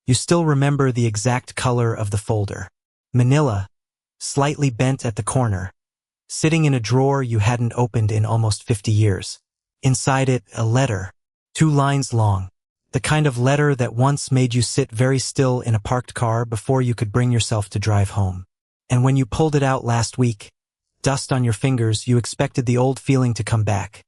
You still remember the exact color of the folder. Manila, slightly bent at the corner, sitting in a drawer you hadn't opened in almost 50 years. Inside it, a letter, 2 lines long. The kind of letter that once made you sit very still in a parked car before you could bring yourself to drive home. And when you pulled it out last week, dust on your fingers, you expected the old feeling to come back.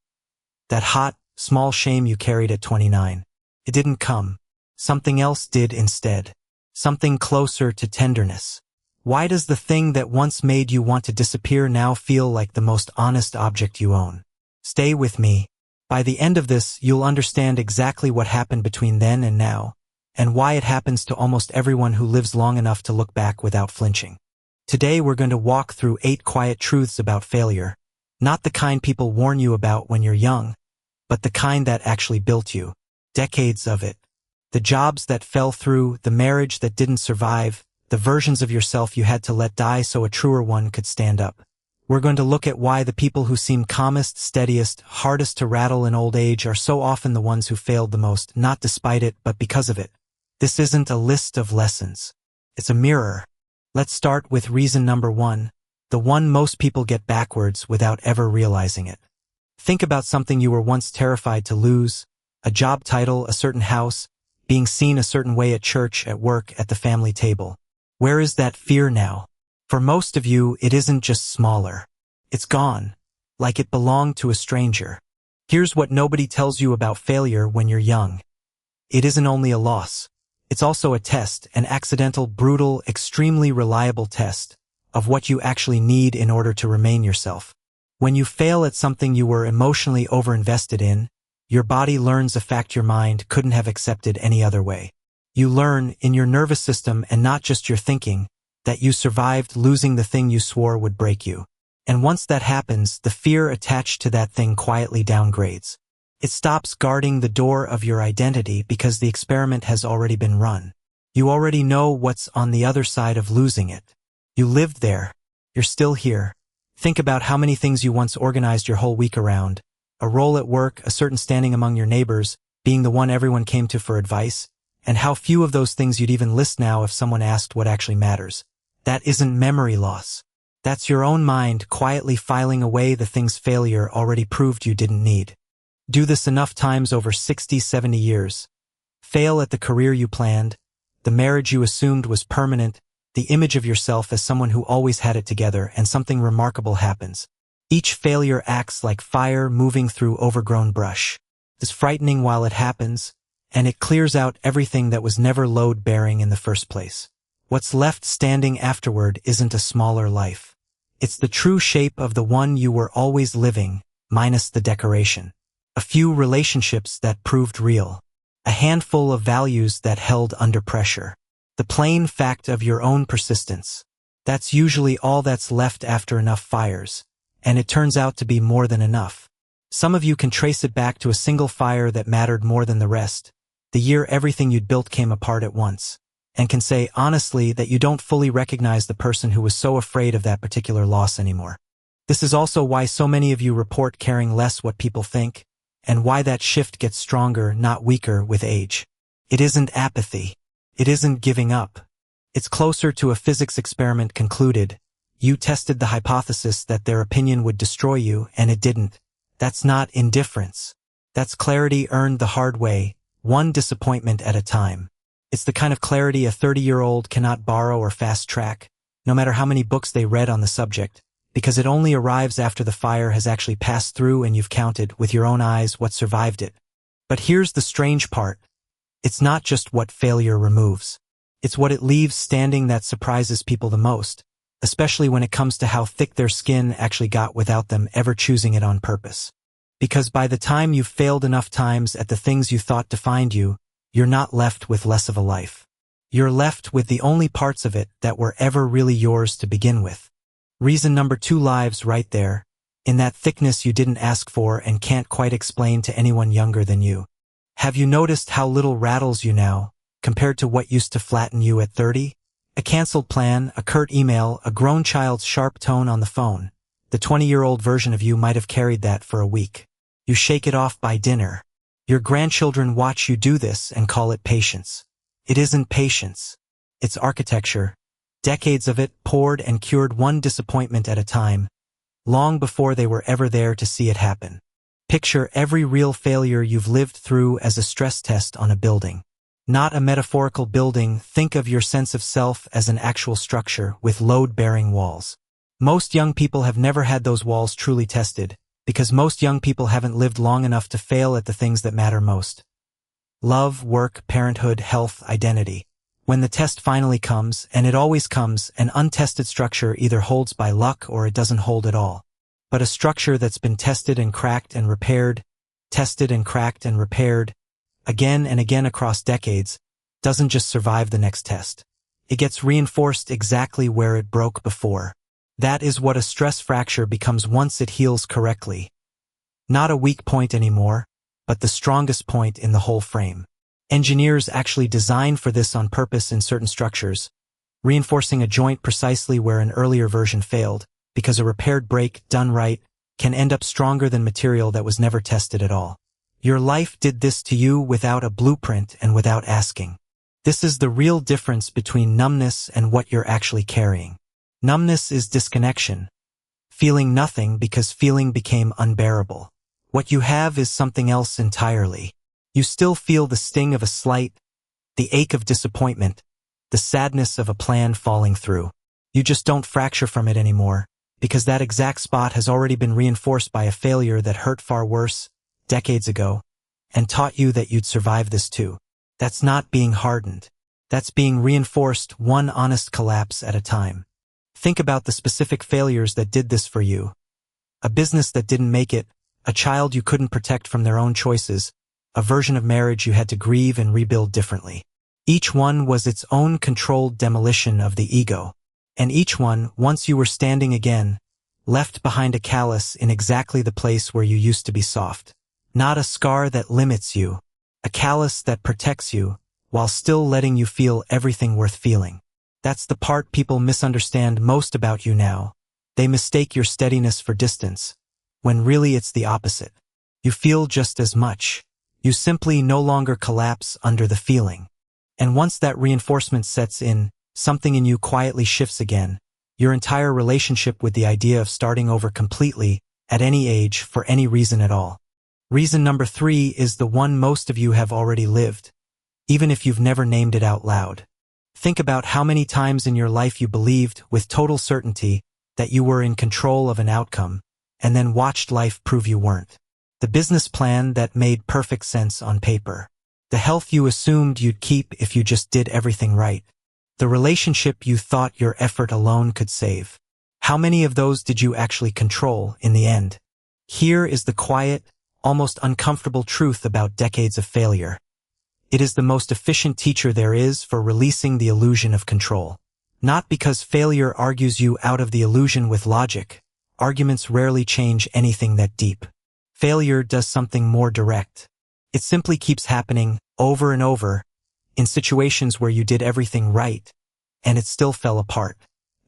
That hot, small shame you carried at 29. It didn't come. Something else did instead. Something closer to tenderness. Why does the thing that once made you want to disappear now feel like the most honest object you own? Stay with me. By the end of this, you'll understand exactly what happened between then and now, and why it happens to almost everyone who lives long enough to look back without flinching. Today we're going to walk through 8 quiet truths about failure, not the kind people warn you about when you're young, but the kind that actually built you. Decades of it. The jobs that fell through, the marriage that didn't survive, the versions of yourself you had to let die so a truer one could stand up. We're going to look at why the people who seem calmest, steadiest, hardest to rattle in old age are so often the ones who failed the most, not despite it, but because of it. This isn't a list of lessons. It's a mirror. Let's start with reason number 1, the one most people get backwards without ever realizing it. Think about something you were once terrified to lose, a job title, a certain house, being seen a certain way at church, at work, at the family table. Where is that fear now? For most of you, it isn't just smaller. It's gone, like it belonged to a stranger. Here's what nobody tells you about failure when you're young. It isn't only a loss. It's also a test, an accidental, brutal, extremely reliable test of what you actually need in order to remain yourself. When you fail at something you were emotionally overinvested in, your body learns a fact your mind couldn't have accepted any other way. You learn, in your nervous system and not just your thinking, that you survived losing the thing you swore would break you. And once that happens, the fear attached to that thing quietly downgrades. It stops guarding the door of your identity because the experiment has already been run. You already know what's on the other side of losing it. You lived there. You're still here. Think about how many things you once organized your whole week around. A role at work, a certain standing among your neighbors, being the one everyone came to for advice, and how few of those things you'd even list now if someone asked what actually matters. That isn't memory loss. That's your own mind quietly filing away the things failure already proved you didn't need. Do this enough times over 60, 70 years. Fail at the career you planned, the marriage you assumed was permanent, the image of yourself as someone who always had it together, and something remarkable happens. Each failure acts like fire moving through overgrown brush. It's frightening while it happens, and it clears out everything that was never load-bearing in the first place. What's left standing afterward isn't a smaller life. It's the true shape of the one you were always living, minus the decoration. A few relationships that proved real. A handful of values that held under pressure. The plain fact of your own persistence. That's usually all that's left after enough fires. And it turns out to be more than enough. Some of you can trace it back to a single fire that mattered more than the rest, the year everything you'd built came apart at once, and can say honestly that you don't fully recognize the person who was so afraid of that particular loss anymore. This is also why so many of you report caring less what people think, and why that shift gets stronger, not weaker, with age. It isn't apathy. It isn't giving up. It's closer to a physics experiment concluded. You tested the hypothesis that their opinion would destroy you, and it didn't. That's not indifference. That's clarity earned the hard way, one disappointment at a time. It's the kind of clarity a 30-year-old cannot borrow or fast-track, no matter how many books they read on the subject, because it only arrives after the fire has actually passed through and you've counted, with your own eyes, what survived it. But here's the strange part. It's not just what failure removes. It's what it leaves standing that surprises people the most, especially when it comes to how thick their skin actually got without them ever choosing it on purpose. Because by the time you've failed enough times at the things you thought defined you, you're not left with less of a life. You're left with the only parts of it that were ever really yours to begin with. Reason number 2 lives right there, in that thickness you didn't ask for and can't quite explain to anyone younger than you. Have you noticed how little rattles you now, compared to what used to flatten you at 30? A canceled plan, a curt email, a grown child's sharp tone on the phone. The 20-year-old version of you might have carried that for a week. You shake it off by dinner. Your grandchildren watch you do this and call it patience. It isn't patience. It's architecture. Decades of it poured and cured one disappointment at a time, long before they were ever there to see it happen. Picture every real failure you've lived through as a stress test on a building. Not a metaphorical building, think of your sense of self as an actual structure with load-bearing walls. Most young people have never had those walls truly tested, because most young people haven't lived long enough to fail at the things that matter most. Love, work, parenthood, health, identity. When the test finally comes, and it always comes, an untested structure either holds by luck or it doesn't hold at all. But a structure that's been tested and cracked and repaired, tested and cracked and repaired, again and again across decades, doesn't just survive the next test. It gets reinforced exactly where it broke before. That is what a stress fracture becomes once it heals correctly. Not a weak point anymore, but the strongest point in the whole frame. Engineers actually design for this on purpose in certain structures, reinforcing a joint precisely where an earlier version failed, because a repaired break, done right, can end up stronger than material that was never tested at all. Your life did this to you without a blueprint and without asking. This is the real difference between numbness and what you're actually carrying. Numbness is disconnection, feeling nothing because feeling became unbearable. What you have is something else entirely. You still feel the sting of a slight, the ache of disappointment, the sadness of a plan falling through. You just don't fracture from it anymore, because that exact spot has already been reinforced by a failure that hurt far worse, decades ago, and taught you that you'd survive this too. That's not being hardened. That's being reinforced one honest collapse at a time. Think about the specific failures that did this for you. A business that didn't make it, a child you couldn't protect from their own choices, a version of marriage you had to grieve and rebuild differently. Each one was its own controlled demolition of the ego. And each one, once you were standing again, left behind a callus in exactly the place where you used to be soft. Not a scar that limits you, a callus that protects you, while still letting you feel everything worth feeling. That's the part people misunderstand most about you now. They mistake your steadiness for distance, when really it's the opposite. You feel just as much. You simply no longer collapse under the feeling. And once that reinforcement sets in, something in you quietly shifts again. Your entire relationship with the idea of starting over completely, at any age, for any reason at all. Reason number 3 is the one most of you have already lived, even if you've never named it out loud. Think about how many times in your life you believed, with total certainty, that you were in control of an outcome, and then watched life prove you weren't. The business plan that made perfect sense on paper. The health you assumed you'd keep if you just did everything right. The relationship you thought your effort alone could save. How many of those did you actually control in the end? Here is the quiet, almost uncomfortable truth about decades of failure. It is the most efficient teacher there is for releasing the illusion of control. Not because failure argues you out of the illusion with logic. Arguments rarely change anything that deep. Failure does something more direct. It simply keeps happening over and over in situations where you did everything right, and it still fell apart.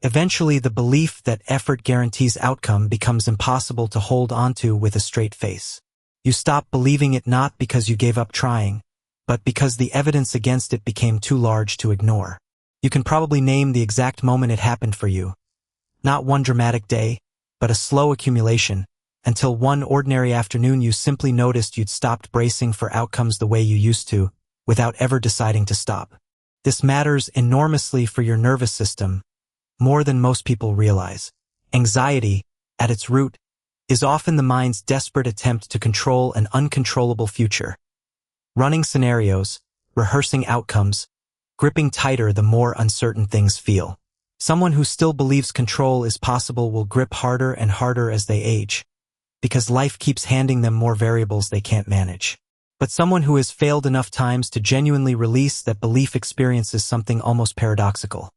Eventually, the belief that effort guarantees outcome becomes impossible to hold onto with a straight face. You stop believing it not because you gave up trying, but because the evidence against it became too large to ignore. You can probably name the exact moment it happened for you. Not one dramatic day, but a slow accumulation, until one ordinary afternoon you simply noticed you'd stopped bracing for outcomes the way you used to, without ever deciding to stop. This matters enormously for your nervous system, more than most people realize. Anxiety, at its root, is often the mind's desperate attempt to control an uncontrollable future. Running scenarios, rehearsing outcomes, gripping tighter the more uncertain things feel. Someone who still believes control is possible will grip harder and harder as they age, because life keeps handing them more variables they can't manage. But someone who has failed enough times to genuinely release that belief experiences something almost paradoxical.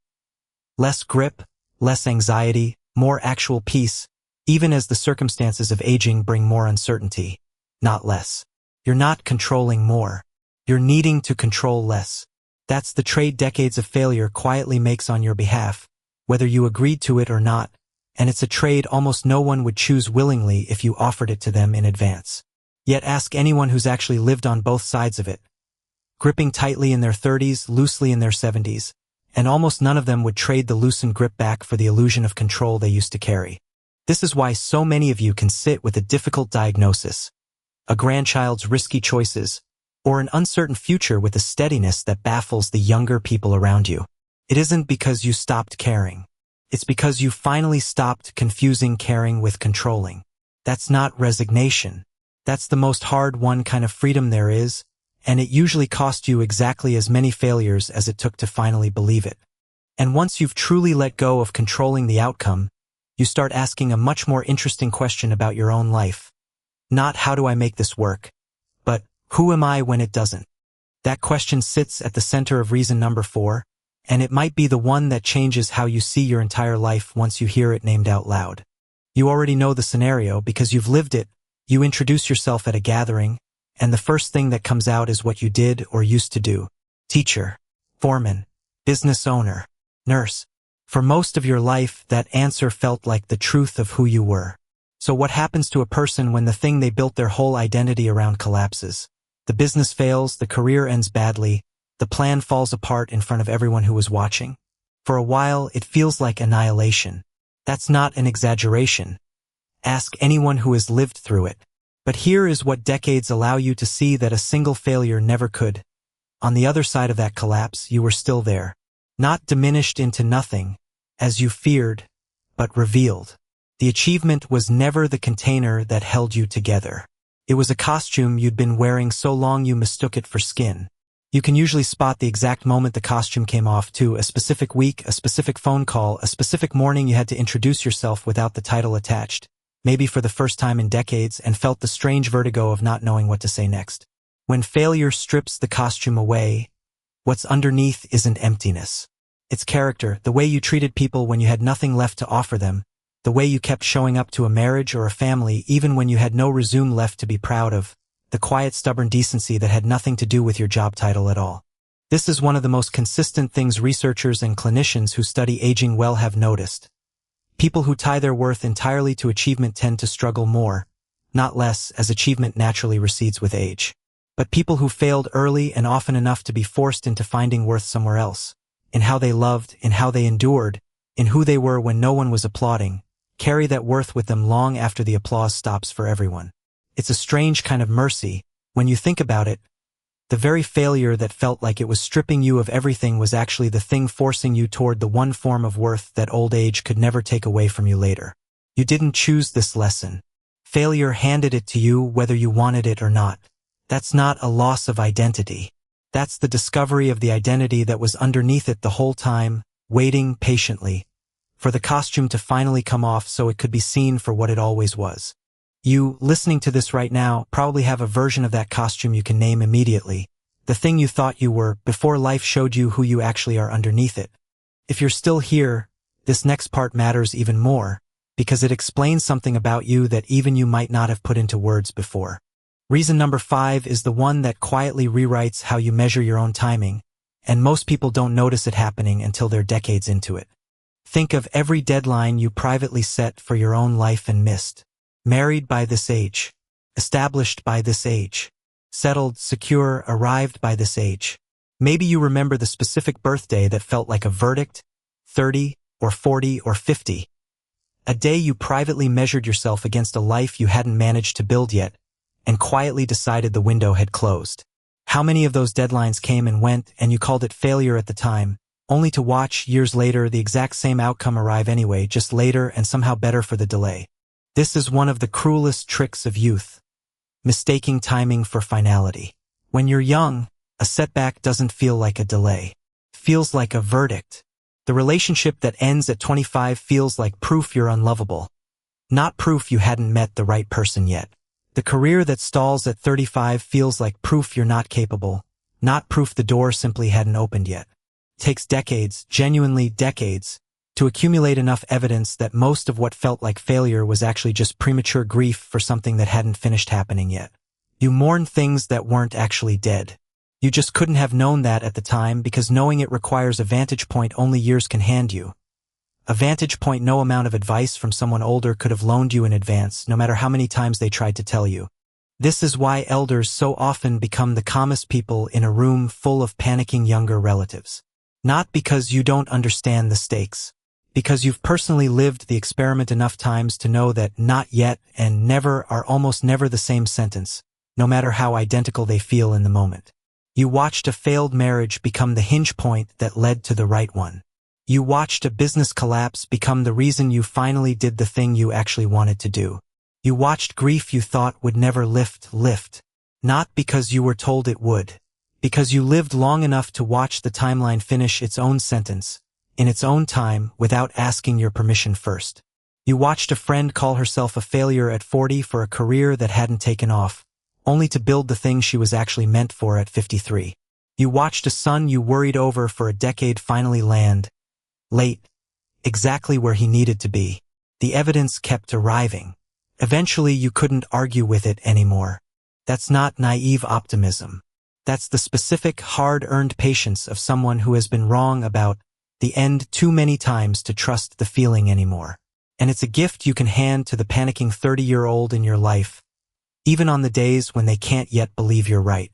Less grip, less anxiety, more actual peace, even as the circumstances of aging bring more uncertainty, not less. You're not controlling more. You're needing to control less. That's the trade decades of failure quietly makes on your behalf, whether you agreed to it or not, and it's a trade almost no one would choose willingly if you offered it to them in advance. Yet ask anyone who's actually lived on both sides of it. gripping tightly in their 30s, loosely in their 70s, and almost none of them would trade the loosened grip back for the illusion of control they used to carry. This is why so many of you can sit with a difficult diagnosis, a grandchild's risky choices, or an uncertain future with a steadiness that baffles the younger people around you. It isn't because you stopped caring. It's because you finally stopped confusing caring with controlling. That's not resignation. That's the most hard-won kind of freedom there is, and it usually cost you exactly as many failures as it took to finally believe it. And once you've truly let go of controlling the outcome, you start asking a much more interesting question about your own life. Not how do I make this work, but who am I when it doesn't? That question sits at the center of reason number 4, and it might be the one that changes how you see your entire life once you hear it named out loud. You already know the scenario because you've lived it. You introduce yourself at a gathering, and the first thing that comes out is what you did or used to do. Teacher, foreman, business owner, nurse. For most of your life, that answer felt like the truth of who you were. So what happens to a person when the thing they built their whole identity around collapses? The business fails, the career ends badly, the plan falls apart in front of everyone who was watching. For a while, it feels like annihilation. That's not an exaggeration. Ask anyone who has lived through it. But here is what decades allow you to see that a single failure never could. On the other side of that collapse, you were still there. Not diminished into nothing, as you feared, but revealed. The achievement was never the container that held you together. It was a costume you'd been wearing so long you mistook it for skin. You can usually spot the exact moment the costume came off too, a specific week, a specific phone call, a specific morning you had to introduce yourself without the title attached, maybe for the first time in decades, and felt the strange vertigo of not knowing what to say next. When failure strips the costume away, what's underneath isn't emptiness. It's character, the way you treated people when you had nothing left to offer them, the way you kept showing up to a marriage or a family even when you had no resume left to be proud of, the quiet, stubborn decency that had nothing to do with your job title at all. This is one of the most consistent things researchers and clinicians who study aging well have noticed. People who tie their worth entirely to achievement tend to struggle more, not less, as achievement naturally recedes with age. But people who failed early and often enough to be forced into finding worth somewhere else, in how they loved, in how they endured, in who they were when no one was applauding, carry that worth with them long after the applause stops for everyone. It's a strange kind of mercy. When you think about it, the very failure that felt like it was stripping you of everything was actually the thing forcing you toward the one form of worth that old age could never take away from you later. You didn't choose this lesson. Failure handed it to you whether you wanted it or not. That's not a loss of identity. That's the discovery of the identity that was underneath it the whole time, waiting patiently for the costume to finally come off so it could be seen for what it always was. You, listening to this right now, probably have a version of that costume you can name immediately, the thing you thought you were before life showed you who you actually are underneath it. If you're still here, this next part matters even more, because it explains something about you that even you might not have put into words before. Reason number 5 is the one that quietly rewrites how you measure your own timing, and most people don't notice it happening until they're decades into it. Think of every deadline you privately set for your own life and missed. Married by this age. Established by this age. Settled, secure, arrived by this age. Maybe you remember the specific birthday that felt like a verdict, 30 or 40 or 50. A day you privately measured yourself against a life you hadn't managed to build yet, and quietly decided the window had closed. How many of those deadlines came and went, and you called it failure at the time, only to watch, years later, the exact same outcome arrive anyway, just later and somehow better for the delay? This is one of the cruelest tricks of youth. Mistaking timing for finality. When you're young, a setback doesn't feel like a delay. It feels like a verdict. The relationship that ends at 25 feels like proof you're unlovable. Not proof you hadn't met the right person yet. The career that stalls at 35 feels like proof you're not capable, not proof the door simply hadn't opened yet. It takes decades, genuinely decades, to accumulate enough evidence that most of what felt like failure was actually just premature grief for something that hadn't finished happening yet. You mourn things that weren't actually dead. You just couldn't have known that at the time because knowing it requires a vantage point only years can hand you. A vantage point no amount of advice from someone older could have loaned you in advance, no matter how many times they tried to tell you. This is why elders so often become the calmest people in a room full of panicking younger relatives. Not because you don't understand the stakes, because you've personally lived the experiment enough times to know that not yet and never are almost never the same sentence, no matter how identical they feel in the moment. You watched a failed marriage become the hinge point that led to the right one. You watched a business collapse become the reason you finally did the thing you actually wanted to do. You watched grief you thought would never lift, not because you were told it would, because you lived long enough to watch the timeline finish its own sentence, in its own time, without asking your permission first. You watched a friend call herself a failure at 40 for a career that hadn't taken off, only to build the thing she was actually meant for at 53. You watched a son you worried over for a decade finally land, late, exactly where he needed to be. The evidence kept arriving. Eventually you couldn't argue with it anymore. That's not naive optimism. That's the specific, hard-earned patience of someone who has been wrong about the end too many times to trust the feeling anymore. And it's a gift you can hand to the panicking 30-year-old in your life, even on the days when they can't yet believe you're right.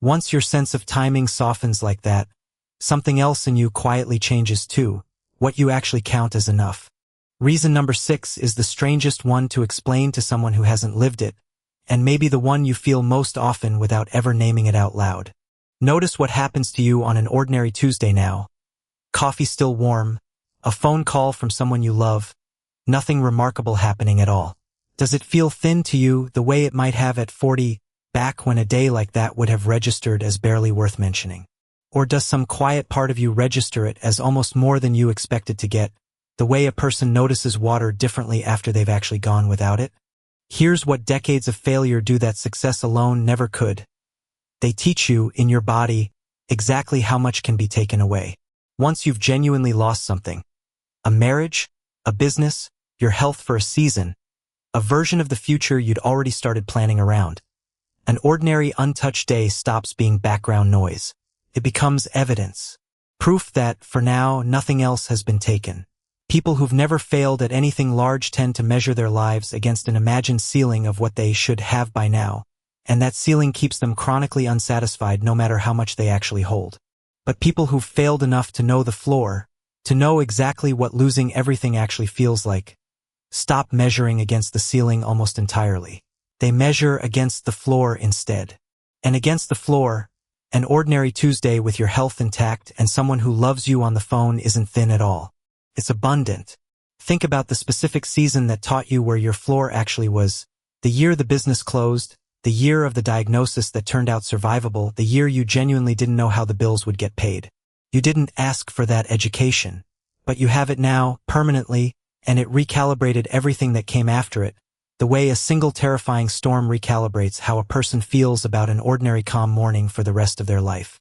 Once your sense of timing softens like that, something else in you quietly changes too, what you actually count as enough. Reason number 6 is the strangest one to explain to someone who hasn't lived it, and maybe the one you feel most often without ever naming it out loud. Notice what happens to you on an ordinary Tuesday now. Coffee still warm, a phone call from someone you love, nothing remarkable happening at all. Does it feel thin to you the way it might have at 40, back when a day like that would have registered as barely worth mentioning? Or does some quiet part of you register it as almost more than you expected to get, the way a person notices water differently after they've actually gone without it? Here's what decades of failure do that success alone never could. They teach you, in your body, exactly how much can be taken away. Once you've genuinely lost something, a marriage, a business, your health for a season, a version of the future you'd already started planning around, an ordinary untouched day stops being background noise. It becomes evidence. Proof that, for now, nothing else has been taken. People who've never failed at anything large tend to measure their lives against an imagined ceiling of what they should have by now, and that ceiling keeps them chronically unsatisfied no matter how much they actually hold. But people who've failed enough to know the floor, to know exactly what losing everything actually feels like, stop measuring against the ceiling almost entirely. They measure against the floor instead. And against the floor, an ordinary Tuesday with your health intact and someone who loves you on the phone isn't thin at all. It's abundant. Think about the specific season that taught you where your floor actually was. The year the business closed, the year of the diagnosis that turned out survivable, the year you genuinely didn't know how the bills would get paid. You didn't ask for that education, but you have it now, permanently, and it recalibrated everything that came after it, the way a single terrifying storm recalibrates how a person feels about an ordinary calm morning for the rest of their life.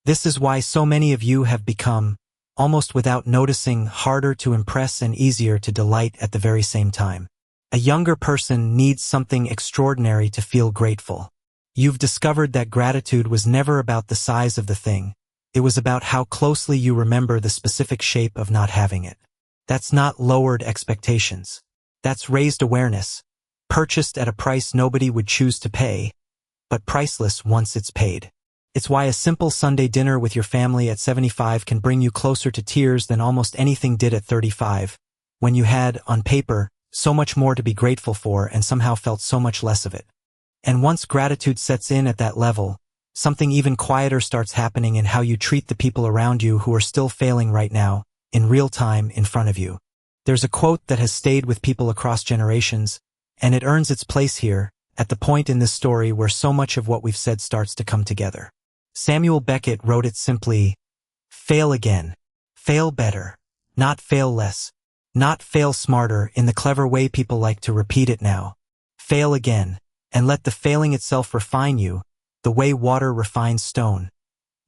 This is why so many of you have become, almost without noticing, harder to impress and easier to delight at the very same time. A younger person needs something extraordinary to feel grateful. You've discovered that gratitude was never about the size of the thing. It was about how closely you remember the specific shape of not having it. That's not lowered expectations. That's raised awareness, purchased at a price nobody would choose to pay, but priceless once it's paid. It's why a simple Sunday dinner with your family at 75 can bring you closer to tears than almost anything did at 35, when you had, on paper, so much more to be grateful for and somehow felt so much less of it. And once gratitude sets in at that level, something even quieter starts happening in how you treat the people around you who are still failing right now, in real time in front of you. There's a quote that has stayed with people across generations, and it earns its place here, at the point in this story where so much of what we've said starts to come together. Samuel Beckett wrote it simply: fail again. Fail better. Not fail less. Not fail smarter in the clever way people like to repeat it now. Fail again, and let the failing itself refine you, the way water refines stone.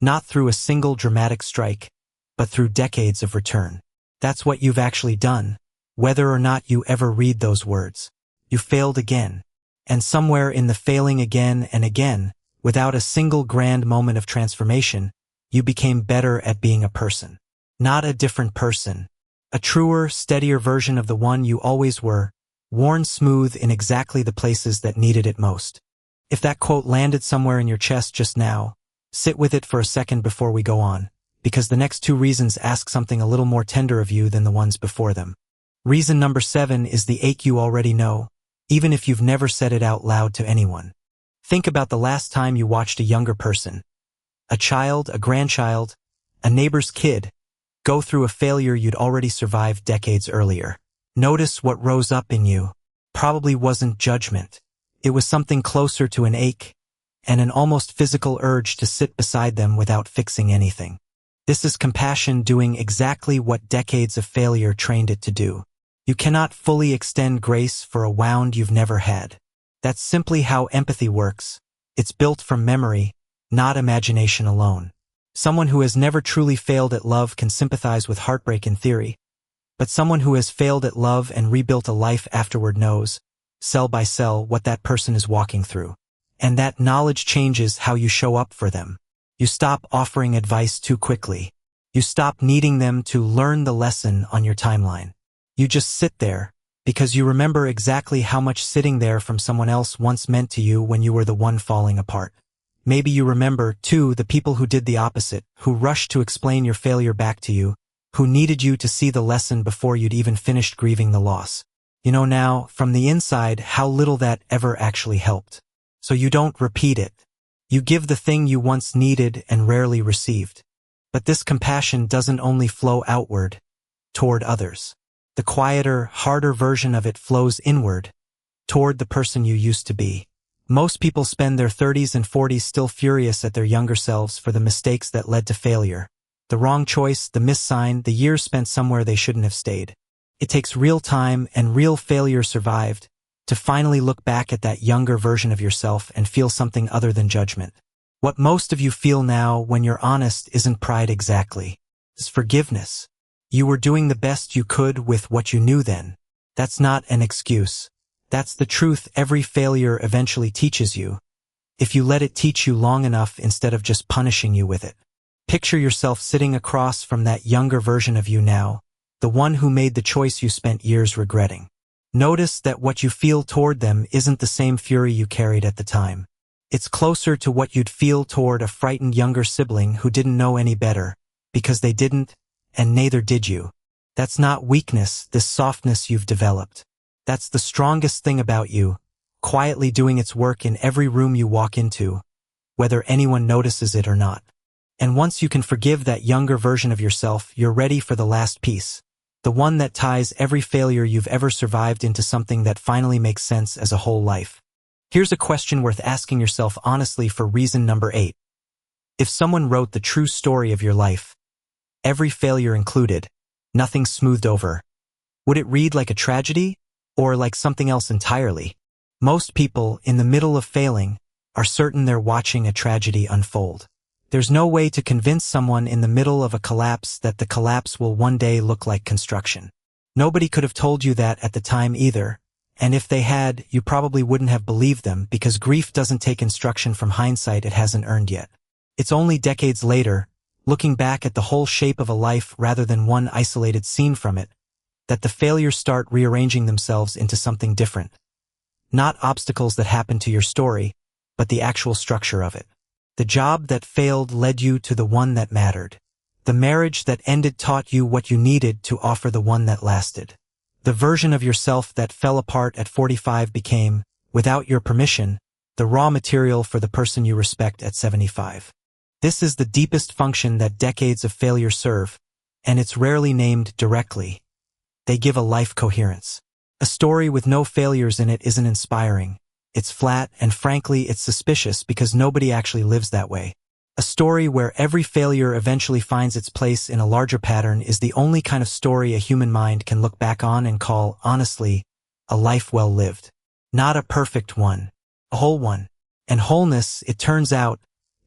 Not through a single dramatic strike, but through decades of return. That's what you've actually done, whether or not you ever read those words. You failed again. And somewhere in the failing again and again, without a single grand moment of transformation, you became better at being a person. Not a different person. A truer, steadier version of the one you always were, worn smooth in exactly the places that needed it most. If that quote landed somewhere in your chest just now, sit with it for a second before we go on, because the next two reasons ask something a little more tender of you than the ones before them. Reason number 7 is the ache you already know, even if you've never said it out loud to anyone. Think about the last time you watched a younger person, a child, a grandchild, a neighbor's kid, go through a failure you'd already survived decades earlier. Notice what rose up in you. Probably wasn't judgment. It was something closer to an ache and an almost physical urge to sit beside them without fixing anything. This is compassion doing exactly what decades of failure trained it to do. You cannot fully extend grace for a wound you've never had. That's simply how empathy works. It's built from memory, not imagination alone. Someone who has never truly failed at love can sympathize with heartbreak in theory, but someone who has failed at love and rebuilt a life afterward knows, cell by cell, what that person is walking through. And that knowledge changes how you show up for them. You stop offering advice too quickly. You stop needing them to learn the lesson on your timeline. You just sit there, because you remember exactly how much sitting there from someone else once meant to you when you were the one falling apart. Maybe you remember, too, the people who did the opposite, who rushed to explain your failure back to you, who needed you to see the lesson before you'd even finished grieving the loss. You know now, from the inside, how little that ever actually helped. So you don't repeat it. You give the thing you once needed and rarely received. But this compassion doesn't only flow outward, toward others. The quieter, harder version of it flows inward, toward the person you used to be. Most people spend their 30s and 40s still furious at their younger selves for the mistakes that led to failure. The wrong choice, the missed sign, the years spent somewhere they shouldn't have stayed. It takes real time and real failure survived to finally look back at that younger version of yourself and feel something other than judgment. What most of you feel now, when you're honest, isn't pride exactly. It's forgiveness. You were doing the best you could with what you knew then. That's not an excuse. That's the truth every failure eventually teaches you, if you let it teach you long enough instead of just punishing you with it. Picture yourself sitting across from that younger version of you now, the one who made the choice you spent years regretting. Notice that what you feel toward them isn't the same fury you carried at the time. It's closer to what you'd feel toward a frightened younger sibling who didn't know any better, because they didn't, and neither did you. That's not weakness, this softness you've developed. That's the strongest thing about you, quietly doing its work in every room you walk into, whether anyone notices it or not. And once you can forgive that younger version of yourself, you're ready for the last piece, the one that ties every failure you've ever survived into something that finally makes sense as a whole life. Here's a question worth asking yourself honestly for reason number 8. If someone wrote the true story of your life, every failure included, nothing smoothed over, would it read like a tragedy? Or like something else entirely? Most people, in the middle of failing, are certain they're watching a tragedy unfold. There's no way to convince someone in the middle of a collapse that the collapse will one day look like construction. Nobody could have told you that at the time either, and if they had, you probably wouldn't have believed them, because grief doesn't take instruction from hindsight it hasn't earned yet. It's only decades later, looking back at the whole shape of a life rather than one isolated scene from it, that the failures start rearranging themselves into something different. Not obstacles that happen to your story, but the actual structure of it. The job that failed led you to the one that mattered. The marriage that ended taught you what you needed to offer the one that lasted. The version of yourself that fell apart at 45 became, without your permission, the raw material for the person you respect at 75. This is the deepest function that decades of failure serve, and it's rarely named directly. They give a life coherence. A story with no failures in it isn't inspiring. It's flat, and frankly, it's suspicious because nobody actually lives that way. A story where every failure eventually finds its place in a larger pattern is the only kind of story a human mind can look back on and call, honestly, a life well lived. Not a perfect one, a whole one. And wholeness, it turns out,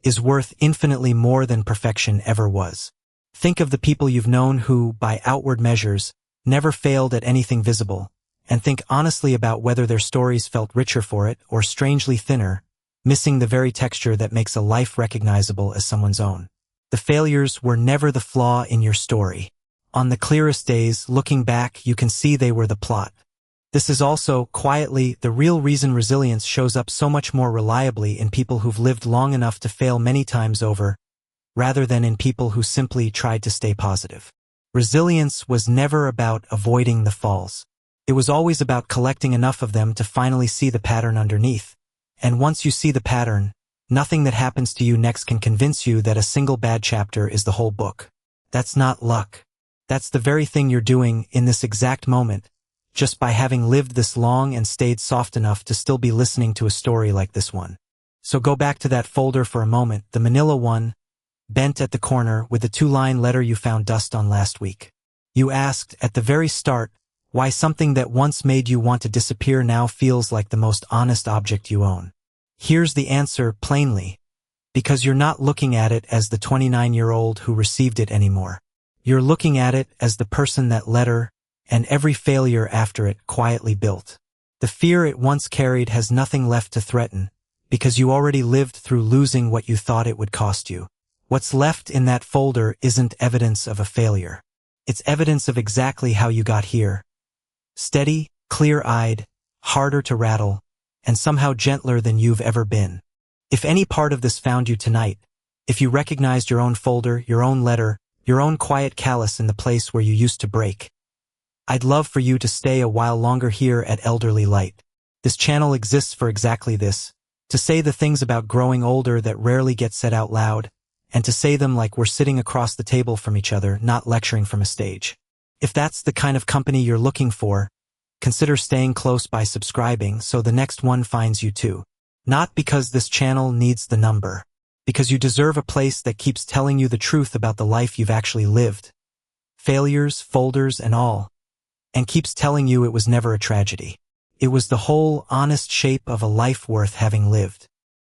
is worth infinitely more than perfection ever was. Think of the people you've known who, by outward measures, never failed at anything visible, and think honestly about whether their stories felt richer for it or strangely thinner, missing the very texture that makes a life recognizable as someone's own. The failures were never the flaw in your story. On the clearest days, looking back, you can see they were the plot. This is also, quietly, the real reason resilience shows up so much more reliably in people who've lived long enough to fail many times over, rather than in people who simply tried to stay positive. Resilience was never about avoiding the falls. It was always about collecting enough of them to finally see the pattern underneath. And once you see the pattern, nothing that happens to you next can convince you that a single bad chapter is the whole book. That's not luck. That's the very thing you're doing in this exact moment, just by having lived this long and stayed soft enough to still be listening to a story like this one. So go back to that folder for a moment, the manila one, bent at the corner with the 2-line letter you found dust on last week. You asked, at the very start, why something that once made you want to disappear now feels like the most honest object you own. Here's the answer plainly. Because you're not looking at it as the 29-year-old who received it anymore. You're looking at it as the person that letter, and every failure after it, quietly built. The fear it once carried has nothing left to threaten, because you already lived through losing what you thought it would cost you. What's left in that folder isn't evidence of a failure. It's evidence of exactly how you got here. Steady, clear-eyed, harder to rattle, and somehow gentler than you've ever been. If any part of this found you tonight, if you recognized your own folder, your own letter, your own quiet callus in the place where you used to break, I'd love for you to stay a while longer here at Elderly Light. This channel exists for exactly this, to say the things about growing older that rarely get said out loud, and to say them like we're sitting across the table from each other, not lecturing from a stage. If that's the kind of company you're looking for, consider staying close by subscribing so the next one finds you too. Not because this channel needs the number, because you deserve a place that keeps telling you the truth about the life you've actually lived. Failures, folders, and all. And keeps telling you it was never a tragedy. It was the whole, honest shape of a life worth having lived.